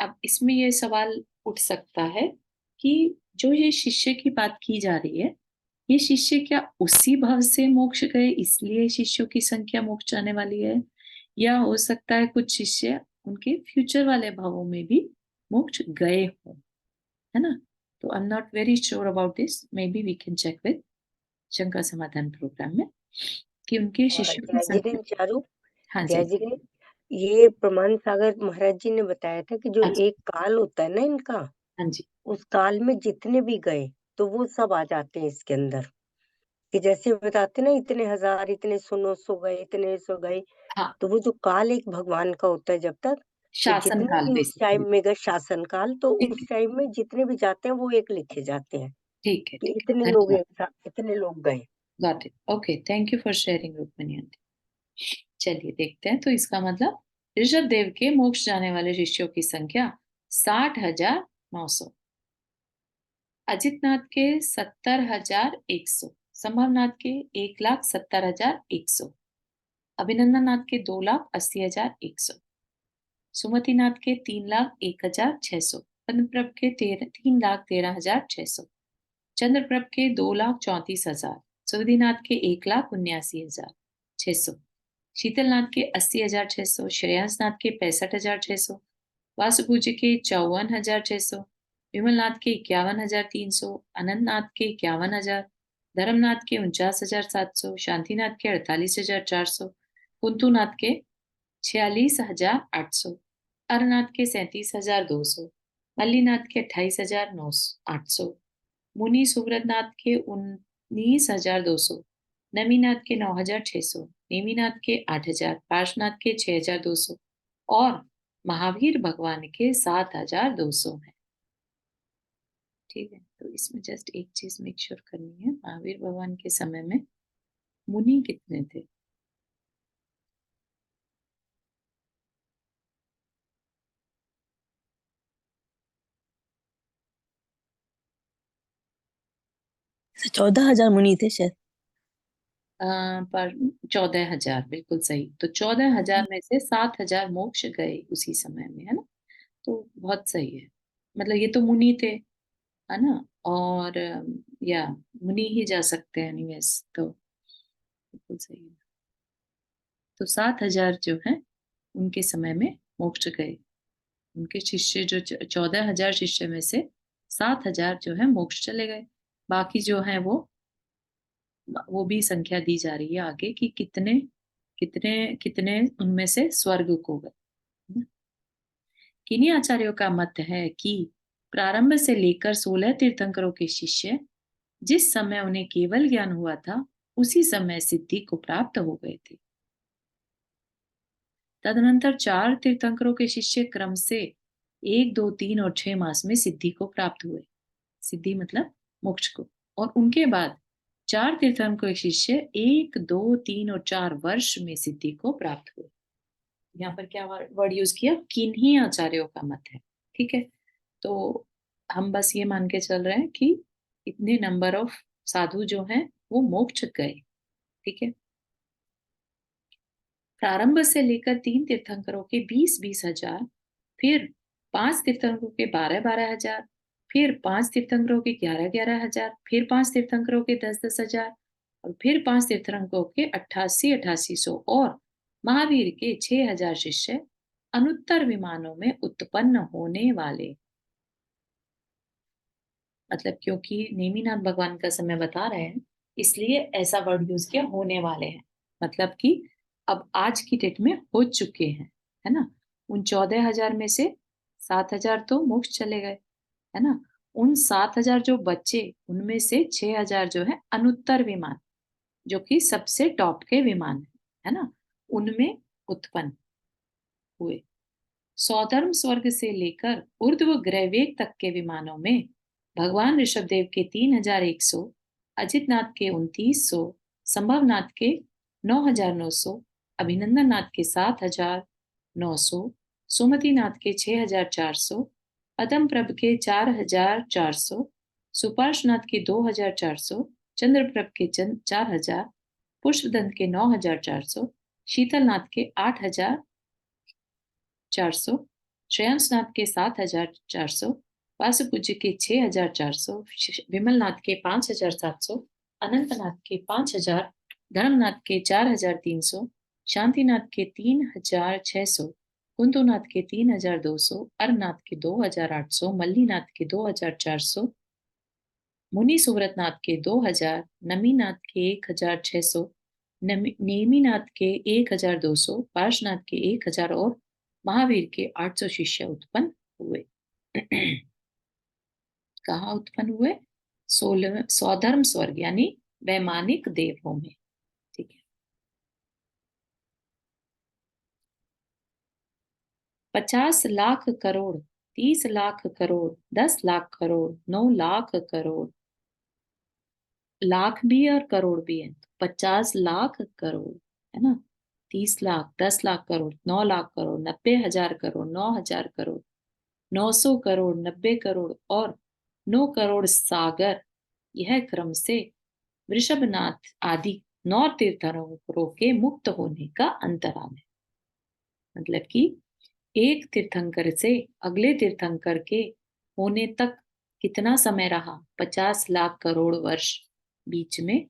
अब इसमें ये सवाल उठ सकता है कि जो ये शिष्य की बात की जा रही है, ये शिष्य क्या उसी भव से मोक्ष गए इसलिए शिष्यों की संख्या मोक्ष जाने वाली है, या हो सकता है कुछ शिष्य उनके फ्यूचर वाले भवों में भी मोक्ष गए हों, है ना? तो I am not very sure about this, maybe we can check with Shanka Samadhan programme में कि उनके और शिष्यों की जय संख्या। चारू, हाँ जय जी। जिने, ये प्रमाण सागर महाराज जी ने बताया था कि जो अच्छा। एक काल होता है ना इनका, हाँ जी। उस काल में जितने भी गए तो वो सब आ जाते हैं इसके अंदर। कि जैसे बताते ना, इतने हजार, इतने सौ गए, इतने सौ गए, हाँ, तो वो जो काल एक भगवान का होता है जब तक, तो शासन जितने काल भी उस बेसिकली। टाइम में गए शासन काल, तो ठीक है। उस टाइम में जितने भी जाते हैं वो एक लिखे जाते हैं ठीक है, कि ठीक है, इतने लोग धन्यवाद। एक साथ, इतने लोग गए। Got it. Okay, thank you for sharing Rukmini aunty. चलिए देखते हैं, तो इसका मतलब ऋषभ देव के मोक्ष जाने वाले शिष्यों की संख्या 60,900, अजितनाथ के 70,100, संभवनाथ के 1,70,100, अभिनंदन नाथ के 2,80,100, सुमतिनाथ के 3,01,600, पद्मप्रभ के 3,13,600, चंद्रप्रभ के 2,34,000, सुधीनाथ के 1,79,600, शीतलनाथ के 80,600, श्रेयांसनाथ के 65,600, वासुपूज्य के 54,600, विमलनाथ के 51,300, अनंतनाथ के 51,000, धर्मनाथ के 49,700, शांतिनाथ के 48,400, कुंतुनाथ के 46,800, अरनाथ के 37,200, मल्लीनाथ के 28,800, मुनि सुव्रतनाथ के 19,200, नमीनाथ के 9,600, नेमिनाथ के 8,000, पार्श्वनाथ के 6,200 और महावीर भगवान के 7,200 है। ठीक है, तो इसमें जस्ट एक चीज मेक श्योर करनी है, महावीर भगवान के समय में मुनि कितने थे? तो 14,000 मुनि थे शायद। पर 14,000 बिल्कुल सही। तो 14,000 में से 7,000 मोक्ष गए उसी समय में, है ना? तो बहुत सही है। मतलब ये तो मुनि थे, है ना? और या मुनि ही जा सकते हैं एनीवेज, तो बिल्कुल सही है। तो 7,000 जो है उनके समय में मोक्ष गए। उनके शिष्य जो 14,000 शिष्य में से 7,000 जो है मोक्ष चले गए। बाकी जो है वो भी संख्या दी जा रही है आगे कि कितने कितने कितने उनमें से स्वर्ग को गए। किन्हीं आचार्यों का मत है कि प्रारंभ से लेकर 16 तीर्थंकरों के शिष्य जिस समय उन्हें केवल ज्ञान हुआ था उसी समय सिद्धि को प्राप्त हो गए थे। तदनंतर 4 तीर्थंकरों के शिष्य क्रम से 1, 2, 3 और 6 मास में सिद्धि को प्राप्त हुए। सिद्धि मतलब मोक्ष को। और उनके बाद 4 तीर्थंकरों के शिष्य 1, 2, 3 और 4 वर्ष में सिद्धि को प्राप्त हुए। यहाँ पर क्या वर्ड यूज किया? किन्हीं आचार्यों का मत है। ठीक है, तो हम बस ये मान के चल रहे हैं कि इतने नंबर ऑफ साधु जो हैं वो मोक्ष गए। ठीक है, प्रारंभ से लेकर 3 तीर्थंकरों के 20-20 हजार, फिर 5 तीर्थंकरों के 12-12 हजार, फिर 5 तीर्थंकरों के 11-11 हजार, फिर 5 तीर्थंकरों के 10-10 हजार, और फिर 5 तीर्थंकरों के 88-8800 और महावीर के 6,000 शिष्य अनुत्तर विमानों में उत्पन्न होने वाले। मतलब क्योंकि नेमिनाथ भगवान का समय बता रहे हैं इसलिए ऐसा वर्ड यूज किया, होने वाले हैं। मतलब कि अब आज की डेट में हो चुके हैं, है ना? उन 14,000 में से 7,000 तो मोक्ष चले गए, है ना? उन 7,000 जो बचे उनमें से 6,000 जो है अनुत्तर विमान, जो कि सबसे टॉप के विमान है ना, उनमें उत्पन्न हुए। सौधर्म स्वर्ग से लेकर ऊर्ध्व ग्रहवेग तक के विमानों में भगवान ऋषभदेव के 3,100, अजितनाथ के 2,900, संभवनाथ के 9,900, अभिनंदन नाथ के 7,900, सुमतिनाथ के 6,400, अदमप्रभ के 4,400, सुपार्श्वनाथ के 2,400, चंद्रप्रभ के 4,000, पुष्पदंत के 9,400, शीतलनाथ के 8,400, श्रेयांसनाथ के 7,400, वासुपूज्य के 6,400, विमलनाथ के 5,700, अनंतनाथ के 5,000, धर्मनाथ के 4,300, शांतिनाथ के 3,600, कुंतुनाथ के 3,200, अरनाथ के 2,800, मल्लीनाथ के 2,400, मुनि सुव्रतनाथ के 2,000, नमीनाथ के 1,600, नेमिनाथ के 1,200, पार्श्वनाथ के 1,000 और महावीर के 800 शिष्य उत्पन्न हुए। कहाँ उत्पन्न हुए? स्वधर्म स्वर्ग यानी वैमानिक देवों में। ठीक है। 50 लाख करोड़, 30 लाख करोड़, 10 लाख करोड़, 9 लाख करोड़, लाख भी और करोड़ भी है। 50 लाख करोड़ है ना, 30 लाख, 10 लाख करोड़, 9 लाख करोड़, 90,000 करोड़, 9,000 करोड़, 900 करोड़, 90 करोड़ और 9 करोड़ सागर। यह क्रम से वृषभनाथ आदि 9 तीर्थंकरों के मुक्त होने का अंतराल है। मतलब कि एक तीर्थंकर से अगले तीर्थंकर के होने तक कितना समय रहा? 50 लाख करोड़ वर्ष बीच में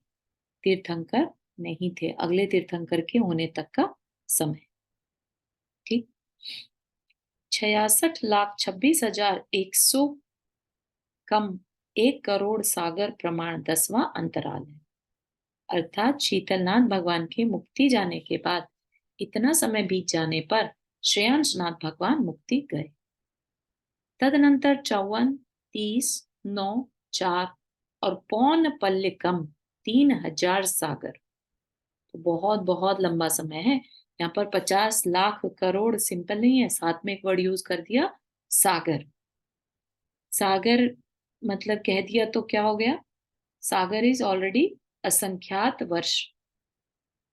तीर्थंकर नहीं थे, अगले तीर्थंकर के होने तक का समय। ठीक। 66,26,100 कम 1 करोड़ सागर प्रमाण 10वां अंतराल है। अर्थात शीतलनाथ भगवान के मुक्ति जाने के बाद इतना समय बीत जाने पर श्रेयांसनाथ भगवान मुक्ति गए। तदनंतर 54, 30, 9, 4 और पौन पल्ले कम 3,000 सागर। तो बहुत बहुत लंबा समय है। यहाँ पर 50 लाख करोड़ सिंपल नहीं है, साथ में एक वर्ड यूज कर दिया सागर। सागर मतलब कह दिया तो क्या हो गया? सागर इज ऑलरेडी असंख्यात वर्ष,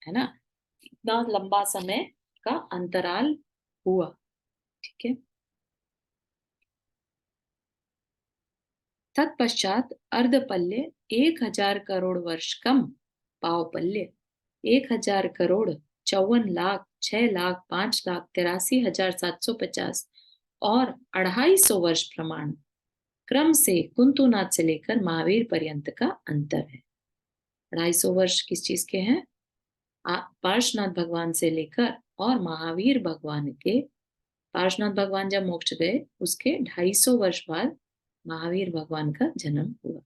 है ना। इतना लंबा समय का अंतराल हुआ। ठीक है। तत्पश्चात अर्धपल्य 1,000 करोड़ वर्ष कम पावपल्य 1,000 करोड़ 54 लाख 6 लाख 5 लाख 83,750 और 250 वर्ष प्रमाण क्रम से कुंतुनाथ से लेकर महावीर पर्यंत का अंतर है। 250 वर्ष किस चीज के हैं? पार्श्वनाथ भगवान से लेकर और महावीर भगवान के, पार्श्वनाथ भगवान जब मोक्ष गए उसके 250 वर्ष बाद महावीर भगवान का जन्म हुआ,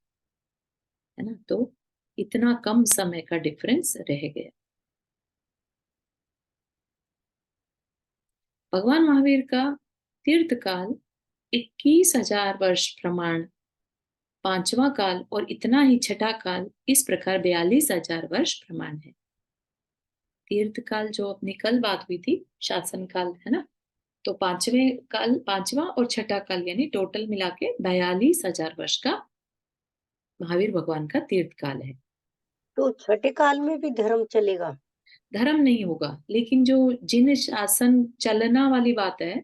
है ना। तो इतना कम समय का डिफरेंस रह गया। भगवान महावीर का तीर्थ काल 21,000 वर्ष प्रमाण 5वां काल और इतना ही छठा काल, इस प्रकार 42,000 वर्ष प्रमाण है। तीर्थ काल जो अपनी कल बात हुई थी, शासन काल, है ना। तो 5वां और छठा काल यानी टोटल मिला के 42,000 वर्ष का महावीर भगवान का तीर्थ काल है। तो छठे काल में भी धर्म चलेगा? धर्म नहीं होगा, लेकिन जो जिन शासन चलना वाली बात है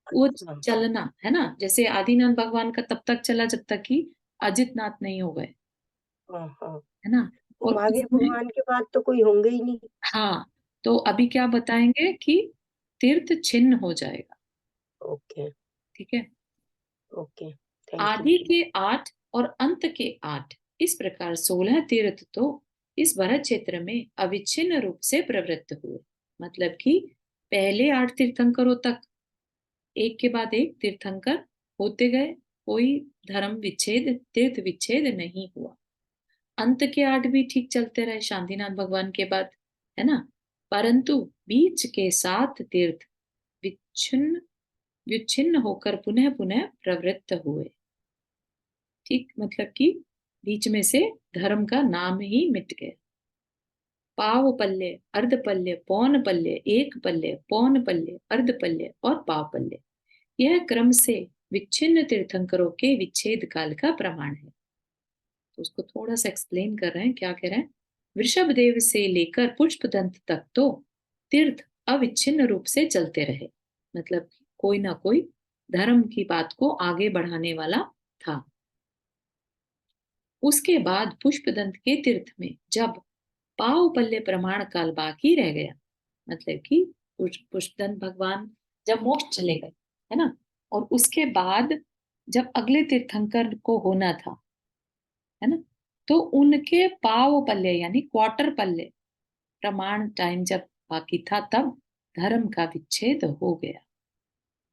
वो अच्छा। चलना है ना। जैसे आदिनाथ भगवान का तब तक चला जब तक कि अजितनाथ नहीं हो गए, हाँ हाँ। है ना। तो और महावीर उसमें भगवान के बाद तो कोई होंगे ही नहीं। हाँ, तो अभी क्या बताएंगे कि तीर्थ छिन्न हो जाएगा। ओके ठीक है। Okay, thank you. आदि के 8 और अंत के 8 इस प्रकार 16 तीर्थ तो इस भरत क्षेत्र में अविच्छिन्न रूप से प्रवृत्त हुए। मतलब कि पहले 8 तीर्थंकरों तक एक के बाद एक तीर्थंकर होते गए, कोई धर्म विच्छेद, तीर्थ विच्छेद नहीं हुआ। अंत के 8 भी ठीक चलते रहे शांतिनाथ भगवान के बाद, है ना। परंतु बीच के 7 तीर्थ विच्छिन्न होकर पुनः पुनः प्रवृत्त हुए। ठीक, मतलब कि बीच में से धर्म का नाम ही मिट गया। पाव पल्ले, अर्धपल्ले, पौन पल्ले, एक पल्ले, पौन पल्ले, अर्धपल्ले और पाव पल्ले, यह क्रम से विच्छिन्न तीर्थंकरों के विच्छेद काल का प्रमाण है। तो उसको थोड़ा सा एक्सप्लेन कर रहे हैं। क्या कह रहे हैं? वृषभ देव से लेकर पुष्पदंत तक तो तीर्थ अविच्छिन्न रूप से चलते रहे। मतलब कोई ना कोई धर्म की बात को आगे बढ़ाने वाला था। उसके बाद पुष्पदंत के तीर्थ में जब पाव पल्ले प्रमाण काल बाकी रह गया, मतलब कि पुष्पदंत भगवान जब मोक्ष चले गए, है ना, और उसके बाद जब अगले तीर्थंकर को होना था, है ना, तो उनके पाव पल्ले यानी क्वार्टर पल्ले प्रमाण टाइम जब बाकी था, तब धर्म का विच्छेद हो गया।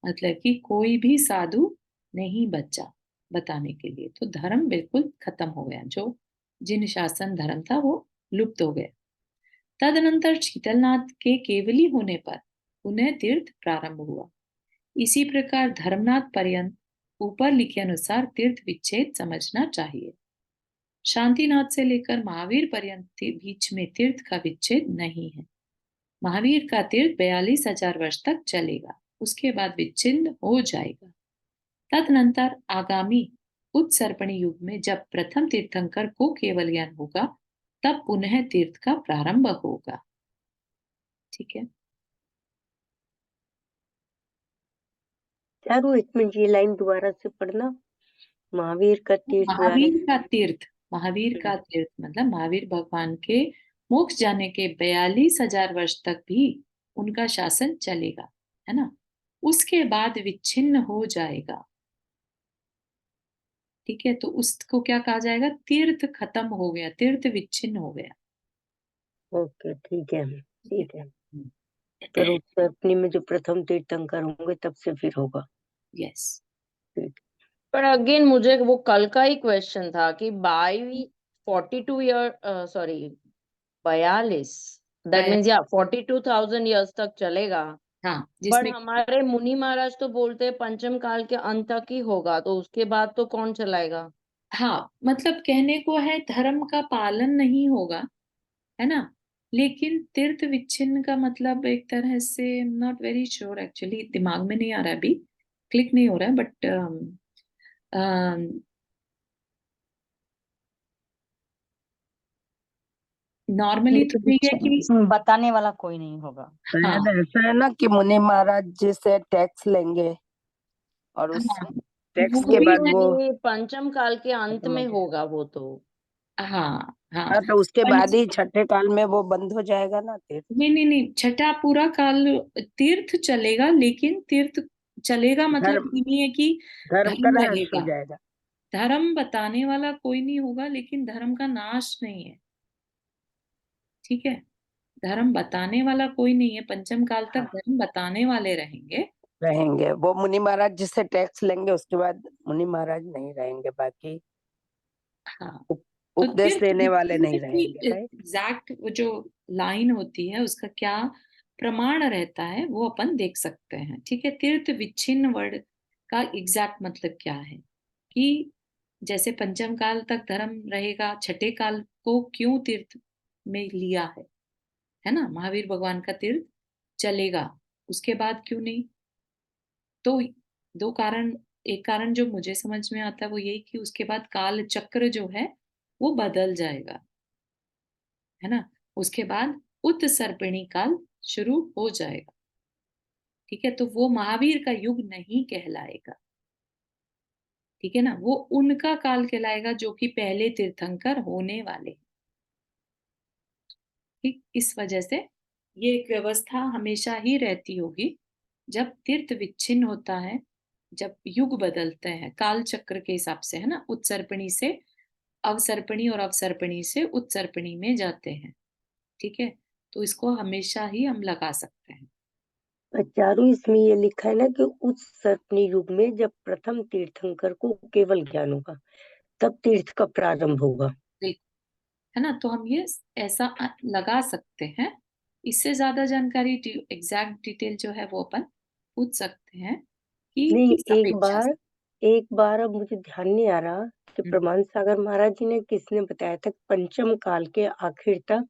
मतलब कि कोई भी साधु नहीं बचा बताने के लिए, तो धर्म बिल्कुल खत्म हो गया। जो जिन शासन धर्म था वो लुप्त हो गया। तदनंतर शीतलनाथ के केवली होने पर पुनः तीर्थ प्रारंभ हुआ। इसी प्रकार धर्मनाथ पर्यंत ऊपर लिखे अनुसार तीर्थ विच्छेद समझना चाहिए। शांतिनाथ से लेकर महावीर पर्यंत बीच में तीर्थ का विच्छेद नहीं है। महावीर का तीर्थ 42,000 वर्ष तक चलेगा, उसके बाद विच्छिन्न हो जाएगा। तदनंतर आगामी उत्सर्पणी युग में जब प्रथम तीर्थंकर को केवल ज्ञान होगा, तब पुनः तीर्थ का प्रारंभ होगा। ठीक है। चारू, एक मिनट ये लाइन दोबारा से पढ़ना। महावीर का तीर्थ महावीर का तीर्थ, महावीर का तीर्थ मतलब महावीर भगवान के मोक्ष जाने के 42,000 वर्ष तक भी उनका शासन चलेगा, है ना, उसके बाद विच्छिन्न हो जाएगा। ठीक है, तो उसको क्या कहा जाएगा? तीर्थ खत्म हो गया, तीर्थ विच्छिन्न हो गया। ओके, ठीक है, ठीक है। हम्म, पर उत्सर्पणी में जो प्रथम तीर्थंकर होंगे तब से फिर होगा। यस। ठीक। पर अगेन मुझे वो कल का ही क्वेश्चन था कि by 42 year sorry 42, that means या 42,000 ईयर्स तक चलेगा। हाँ, पर जिसमें हमारे मुनि महाराज तो बोलते हैं पंचम काल के अंत तक ही होगा, तो उसके बाद तो कौन चलाएगा? हाँ, मतलब कहने को है धर्म का पालन नहीं होगा, है ना, लेकिन तीर्थ विच्छिन्न का मतलब एक तरह से नॉट वेरी श्योर, एक्चुअली दिमाग में नहीं आ रहा है अभी, क्लिक नहीं हो रहा है, बट नॉर्मली तो ये है कि बताने वाला कोई नहीं होगा। हाँ, शायद ऐसा है ना कि मुनि महाराज जी से टैक्स लेंगे और उस हाँ, टैक्स वो के भी बाद है। वो ये पंचम काल के अंत खत्म हो में जाएगा। होगा वो तो। हाँ, हाँ, हाँ, तो उसके बाद पंच ही छठे काल में वो बंद हो जाएगा ना तीर्थ। नहीं नहीं नहीं, छठा पूरा काल तीर्थ चलेगा, लेकिन तीर्थ चलेगा मतलब धर्म ये नहीं है कि धर्म का धर्म नाश हो रहेगा। जाएगा। धर्म बताने वाला कोई नहीं होगा, लेकिन धर्म का नाश नहीं है। ठीक है, धर्म बताने वाला कोई नहीं है, पंचम काल तक हाँ, धर्म बताने वाले रहेंगे। रहेंगे वो मुनि महाराज जिससे टैक्स लेंगे, उसके बाद मुनि महाराज नहीं रहेंगे, बाकी हाँ, तो उपदेश तीर्थ देने वाले नहीं विच्छिन्न की रहेंगे, राइट। एग्जैक्ट वो जो लाइन होती है उसका क्या प्रमाण रहता है वो अपन देख सकते हैं। ठीक है, तीर्थ विच्छिन्न वर्ड का एग्जैक्ट मतलब क्या है कि जैसे पंचम काल तक धर्म रहेगा, छठे काल को क्यों तीर्थ में लिया है ना, महावीर भगवान का तीर्थ चलेगा, उसके बाद क्यों नहीं? तो दो कारण, एक कारण जो मुझे समझ में आता है वो यही कि उसके बाद काल चक्र जो है वो बदल जाएगा, है ना, उसके बाद उत्सर्पिणी काल शुरू हो जाएगा। ठीक है, तो वो महावीर का युग नहीं कहलाएगा। ठीक है ना, वो उनका काल कहलाएगा जो कि पहले तीर्थंकर होने वाले हैं। ठीक, इस वजह से ये एक व्यवस्था हमेशा ही रहती होगी। जब तीर्थ विच्छिन्न होता है, जब युग बदलते हैं काल चक्र के हिसाब से, है ना, उत्सर्पणी से अवसर्पणी और अवसर्पणी से उत्सर्पणी में जाते हैं। ठीक है, तो इसको हमेशा ही हम लगा सकते हैं। चारू, इसमें ये लिखा है ना कि उत्सर्पणी युग में जब प्रथम तीर्थंकर को केवल ज्ञान होगा तब तीर्थ का प्रारंभ होगा। बिल्कुल, है ना, तो हम ये ऐसा लगा सकते हैं। इससे ज्यादा जानकारी एग्जैक्ट डिटेल जो है वो अपन पूछ सकते हैं कि नहीं, किस अपेक्षा से। एक बार अब मुझे ध्यान नहीं आ रहा कि प्रमाण सागर महाराज जी ने किसने बताया था कि पंचम काल के आखिर तक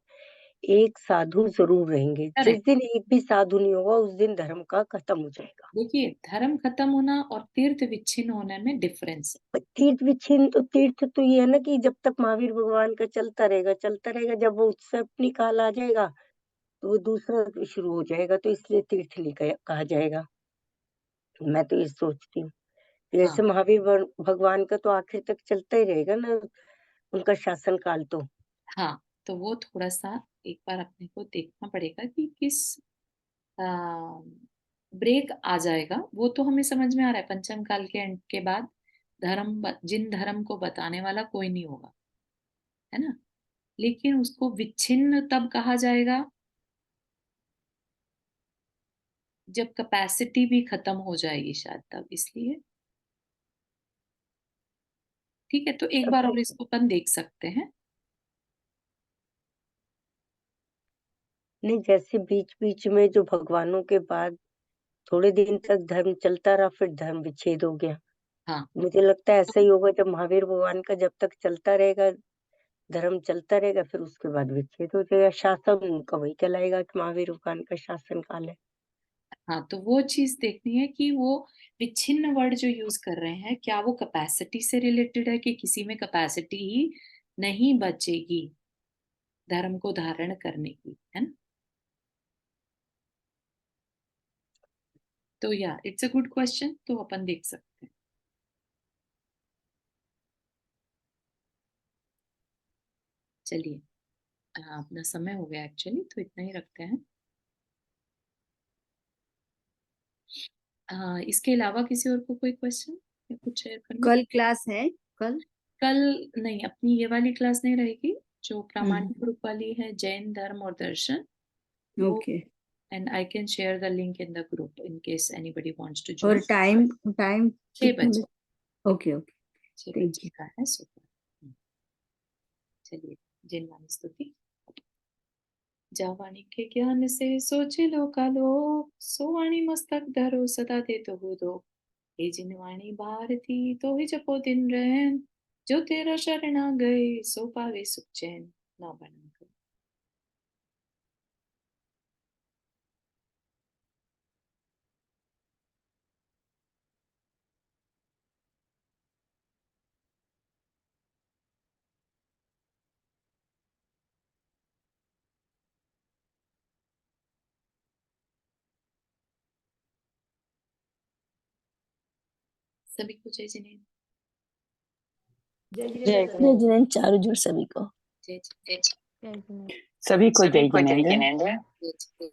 एक साधु जरूर रहेंगे। जिस करेक्ट। दिन एक भी साधु नहीं होगा उस दिन धर्म का खत्म हो जाएगा। देखिए, धर्म खत्म होना और तीर्थ विच्छिन्न होने में डिफरेंस है। तीर्थ विच्छिन्न तो तीर्थ तो ये है ना कि जब तक महावीर भगवान का चलता रहेगा चलता रहेगा, जब वो उत्सर्पणी काल आ जाएगा तो वो दूसरा शुरू हो जाएगा, तो इसलिए तीर्थ नहीं कहा जाएगा। मैं तो ये सोचती हूँ जैसे हाँ। महावीर भगवान का तो आखिर तक चलता ही रहेगा ना, उनका शासन काल तो। हाँ, तो वो थोड़ा-सा एक बार अपने को देखना पड़ेगा कि किस अ, ब्रेक आ जाएगा, वो तो हमें समझ में आ रहा है पंचम काल के एंड के बाद जिन धर्म को बताने वाला कोई नहीं होगा, है ना? लेकिन उसको विच्छिन्न तब कहा जाएगा जब कैपेसिटी भी खत्म हो जाएगी शायद तब, इसलिए ठीक है, तो एक बार और इसको अपन देख सकते हैं। नहीं, जैसे बीच-बीच में जो भगवानों के बाद थोड़े दिन तक धर्म चलता रहा, फिर धर्म विच्छेद हो गया। हाँ, मुझे लगता है ऐसा ही होगा जब महावीर भगवान का जब तक चलता रहेगा, धर्म चलता रहेगा, फिर उसके बाद विच्छेद हो जाएगा। शासन उनका वही कहलाएगा कि महावीर भगवान का शासन काल है। हाँ, तो वो चीज़ देखनी है कि वो विच्छिन्न वर्ड जो यूज़ कर रहे हैं, क्या वो कैपेसिटी से रिलेटेड है कि किसी में कैपेसिटी ही नहीं बचेगी धर्म को धारण करने की, है ना? तो या इट्स अ गुड क्वेश्चन, तो अपन देख सकते हैं। चलिए, अपना समय हो गया एक्चुअली, तो इतना ही रखते हैं। इसके अलावा किसी और को कोई क्वेश्चन या कुछ शेयर करना? कल क्लास है कल? कल नहीं, अपनी ये वाली क्लास नहीं रहेगी, जो प्रामाणिक ग्रुप वाली है जैन धर्म और दर्शन, वो okay. and I can share the link in the group in case anybody wants to और join. टाइम 6 कितने बजे, बजे? ओके ओके 6 Thank बजे का है सुबह। चलिए, जैन वाणी स्तुति। जावाणी के ज्ञान से सोचे लो कालो, सो वाणी मस्तक धरो सदा दे तो हो दो। हे जिन वाणी भारती तो ही जपो दिन रैन, जो तेरा शरणा गए सो पावे सुख चैन। ना बना कर सभी को जय जिनेन्द्र। जय जय जिनेन्द्र चारों जुड़ सभी को। जय सभी को जय जिनेंद्र। जय